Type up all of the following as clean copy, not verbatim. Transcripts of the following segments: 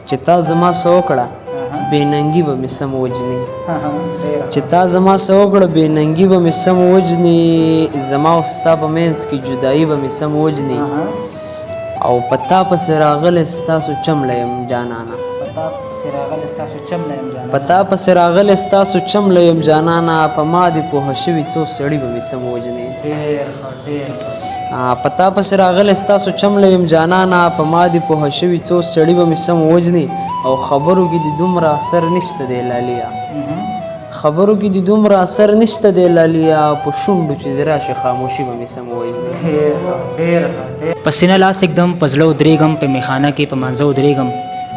چې تا زما څه وکړه بې ننګي به مې سم وجني چې تا زما څه وکړه بې ننګي به مې سم وجني زما او ستا په منځ کې جدایي به مې سم وجني او په تا پسې راغلی ستاسو چمله یم جانانه په تا پسې راغلی ستاسو چمله یم جانانه په ما دې پوهه شوي څو سړي به مې سم وجني په تا پسې راغلی ستاسو چمله یم جانانه په ما دې پوهه شوي څو سړي به مې سم وجني او خبرو کې دې دومره اثر نشته دی لاليه خبرو کې دې دومره اثر نشته دی لاليه په شونډو چې دې راشي خاموشي به مې سم وجني په سینه لاس اکدم په زړه ودرېږم په میخانه کې په مانځه ودرېږم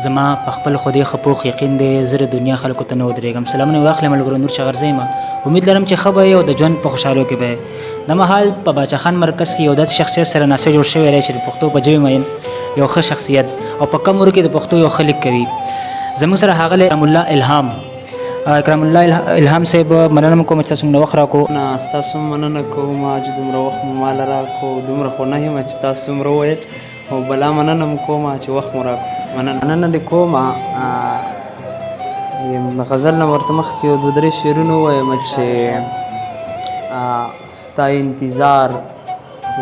زما په خپل خدای خپوخ یقین دی زه د دنیا خلکو ته نه ودرېږم سلامونه واخلم ملګرو نور شغر زیمه امید لرم چې ښه به یې او د ژوند په خوشحالو کې به د مهال په باچا خان مرکز کې یو داسې شخصیت سره ناسه جوړ شوی دی چې د پښتو په ژبې مین یو ښه شخصیت او په کم عمر کې د پښتو یو ښه لیک کوي زموږ سره ښاغلی اکرم الله الهام اکرم الله الهام صاحب مننه کوم چې تاسو موږ وخت راکړو نه ستاسو مننه کوم چې دومره وخت مو ماله راکړو دومره خو نه یم چې تاسو دومره وویل او بلا مننه م کوم چې وخت مو راکړو مننه دې کوم غزل نه ورته مخکې یو دوه درې شعرونه ووایم چې ستا انتظار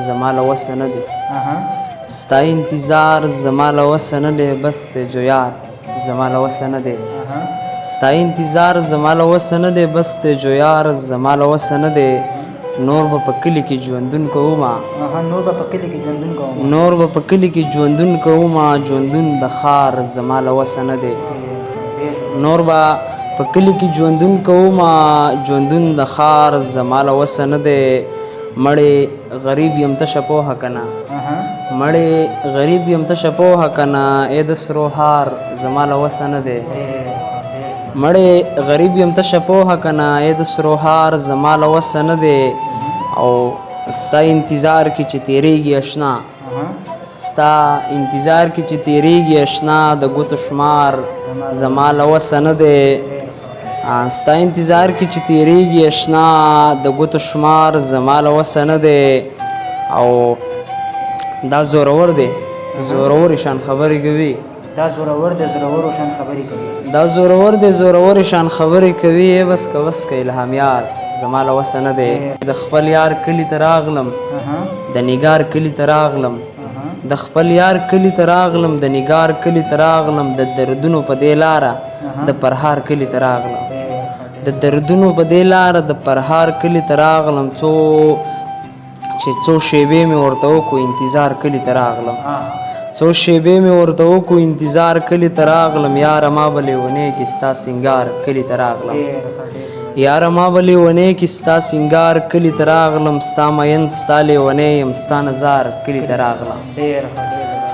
زما له وسه نه دی ستا انتظار زما له وسه نه دی بس دی جویار زما له وسه نه دی ستا انتظار زما له وسه نه دی بس دی جویار زما له وسه نه دی نور به په کلي کې ژوندون کومه نور به په کلي کې ژوندون کومه ژوندون د ښار زما له وسه نه دی نور به په کلي کې ژوندون کومه ژوندون د ښار زما له وسه نه دی مړې غریب یم تشه پوهه که نه مړې غریب یم تشه پوهه که نه ای د سرو هار زما له وسه نه دی مړې غریب یم تشه پوهه که نه ای د سرو هار زما له وسه نه دی او ستا انتظار کې چې تیریږي اشنا ستا انتظار کې چې تیریږي اشنا د ګوتو شمار زما له وسه نه دی ستا انتظار کې چې تیریږي اشنا د ګوتو شمار زما له وسه نه دی او دا زورور دی زورور شان خبرې کوي دا زورور دی زورور شان خبرې کوي دا زورور دی زورور شان خبرې کوي بس که الهام یار زما له وسه نه دی د خپل یار کلي ته راغلم د نګار کلي ته راغلم د خپل یار کلي ته راغلم د نګار کلي ته راغلم د دردونو په دې لاره د پرهار کلي ته راغلم د دردونو په دې لاره د پرهار کلي ته راغلم چې څو شیبې مې ورته وکړو انتظار کلي ته راغلم څو شیبې مې ورته وکړو انتظار کلي ته راغلم یاره ما به لیونی کې ستا سینګار کلي ته راغلم یاره ما به لیونی کې ستا سینګار کلي ته راغلم ستا مین ستا لیونی یم ستا نظار کلي ته راغلم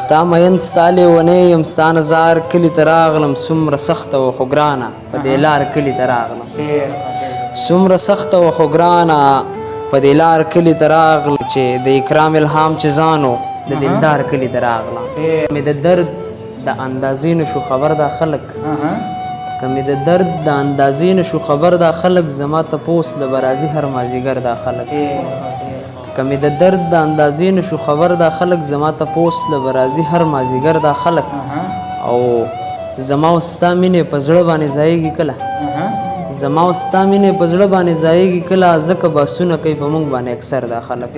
ستا مین ستا لیونی یم ستا نظار کلي ته راغلم څومره سخته وه خو ګرانه په دې لار کلي ته راغلم څومره سخته وه خو ګرانه په دې لار کلي ته راغلم چې د اکرام الهام چې ځانو د دلدار کلي ته راغلم مې د درد د اندازې نه شو خبر دا خلک که مې د درد د اندازې نه شو خبر دا خلک زما تپوس د برازي هر مازدیګر دا خلک که مې د درد د اندازې نه شو خبر دا خلک زما تپوس د برازي هر مازدیګر دا خلک او زما او ستا مینې په زړه باندې ځایږي کله زما او ستا مینې په زړه باندې ځایږي کله ځکه باسونه کوي په موږ باندې اکثر دا خلک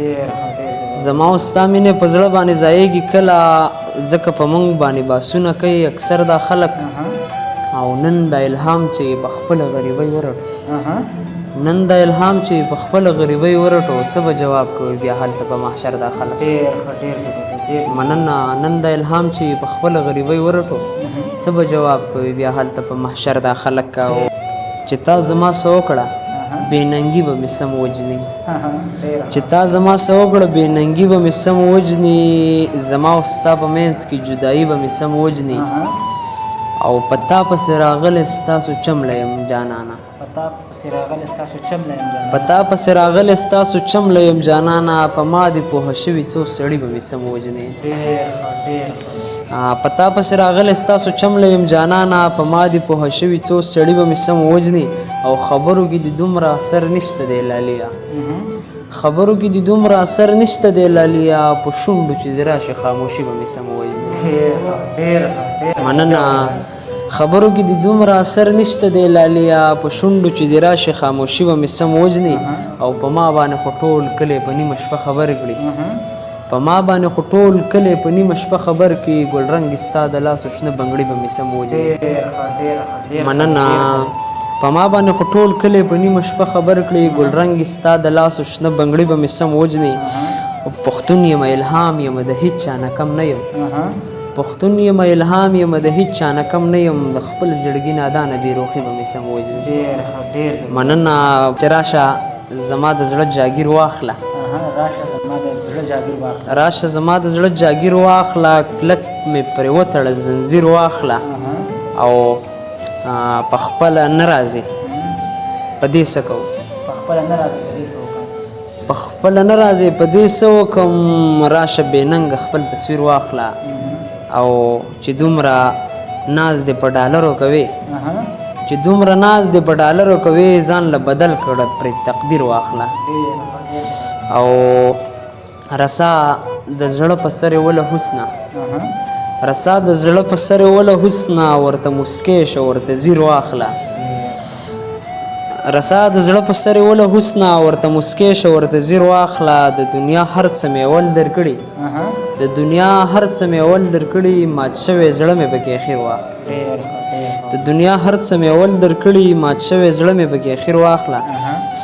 زما او ستا مینې په زړه باندې ځایږي کله ځکه په موږ باندې باسونه کوي اکثر دا خلک او نن د الهام چې په خپله غریبۍ ورټو نن د الهام چې په خپله غریبۍ ورټو څه به جواب کوي بیا هلته په محشر دا خلک مننه نن د الهام چې په خپله غریبۍ ورټو څه به جواب کوي بیا هلته په محشر دا خلک چې تا زما څه وکړه بې ننګي به مې سم وجني چې تا زما څه وکړه بې ننګي به مې سم وجني زما او ستا په منځ کې جدایي به مې سم وجني او په تا پسې راغلی ستاسو چمله یم جانانه په تا پسې راغلی ستاسو چمله یم جانانه په ما دې پوهه شوي څو سړي به مې سم وجني په تا پسې راغلی ستاسو چمله یم جانانه په ما دې پوهه شوي څو سړي به مې سم وجني او خبرو کې دې دومره اثر نشته دی لاليه خبرو کې د دومره اثر نشته دی لالیا په شونډو چې د راشي خاموشي به مې سم ووژني مننه خبرو کې د دومره اثر نشته دی لالیا په شونډو چې د راشي خاموشي به مې سم وژني او په ما باندې خو ټول کلی په نیمه شپه خبر کړي په ما باندې خو ټول کلی په نیمه شپه خبر کړي ګلرنګ ستا د لاسو شنه بنګړي به مې سم وژني مننه په ما باندې خو ټول کلی په نیمه شپه خبر کړي ګلرنګ ستا د لاسو شنه بنګړي به مې سم وژني پښتون یم الهام یم د هیڅ چا نه کم نه یم پښتون یم الهام یم د هیڅ چا نه کم نه یم د خپل زړګي نادانه بېروخي به مې سم وژني مننه چې راشه زما د زړه جاګیر واخله راشه زما د زړه جاګیر واخله کلک مې پرې وتړه زنځیر واخله او په خپله نه راځې په دې څه کوو په خپله نه راځې په دې څه وکړم راشه بې ننګه خپل تصویر واخله او چې دومره ناز دې په ډالرو کوې چې دومره ناز دې په ډالرو کوې ځان له بدل کړه پرې تقدیر واخله او رسا د زړه په سر وله حسنه رسا د زړه په سر وله حسنه ورته مسکې شه ورته زیر واخله رسا د زړه په سر وله حسنه ورته مسکې شه ورته زیر واخله د دنیا هر څه مې ول درکړي د دنیا هر څه مې ول درکړي مات شوی زړه مې پکې اخر واخله د دنیا هر څه مې ول درکړي مات شوی زړه مې پکې اخر واخله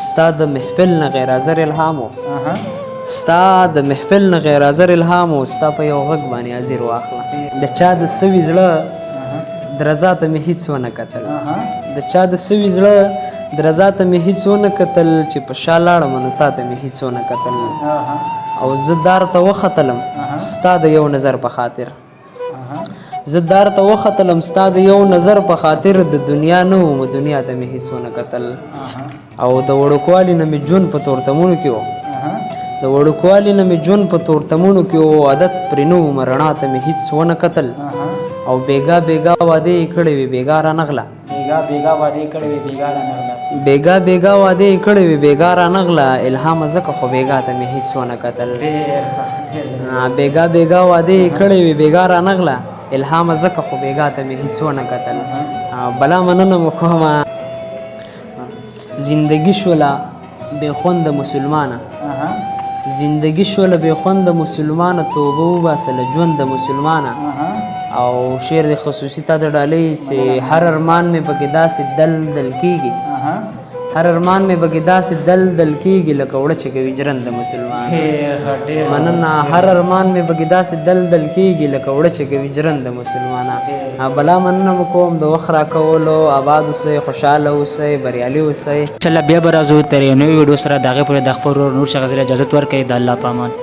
ستا د محفل نه غیر حاضر الهام ستا د محفل نه غیر حاضر الهام ستا په یو غږ باندې حاضر واخله د چا د سوي زړه درزا ته مې هیڅ ونه کتل د چا د سوي زړه درزا ته مې هیڅ ونه کتل چې په شا لاړم نو تا ته مې هیڅ ونه کتل او زه دار ته وختلم ستا د یو نظر په خاطر زه دار ته وختلم ستا د یو نظر په خاطر د دنیا نه وم دنیا ته مې هیڅ ونه کتل او د وړوکوالي نه مې ژوند په تورتمونو کې و د وړوکوالي نه مې ژوند په تورتمونو کې و عادت پرې نه وم رڼا ته مې هیڅ ونه کتل او بیګا بیګا وعدې یې کړې وې بیګا رانغله بیګا بیګا وعدې یې کړې وې بیګا رانغله الهام ځکه خو بیګا ته مې هیڅ ونه کتل بیګا بیګا وعدې یې کړې وې بیګا رانغله الهام ځکه خو بیګا ته مې هیڅ ونه کتل بلا مننه مو کومه زندگی شوله بې خونده مسلمانه زندگی شوله بې خونده مسلمانه توبه وباسه له ژونده مسلمانه او شعر د خصوصي تا د ډالۍ چې هر ارمان مې پکې داسې دل دل کېږي هر ارمان مې پکې داسې دل دل کېږي لکه وړه چې کوي ژرنده مسلمان مننه هر ارمان مې پکې داسې دل دل کېږي لکه وړه چې کوي ژرنده مسلمانه بلا مننه مو کوم د وخت راکولو آباد اوسئ خوشحاله اوسئ بریالي اوسئ انشاءالله بیا به راځو تر یو نوي ویډیو سره د هغې پورې د خپل ورور نور شاه غزل اجازت ورکوي د الله په امان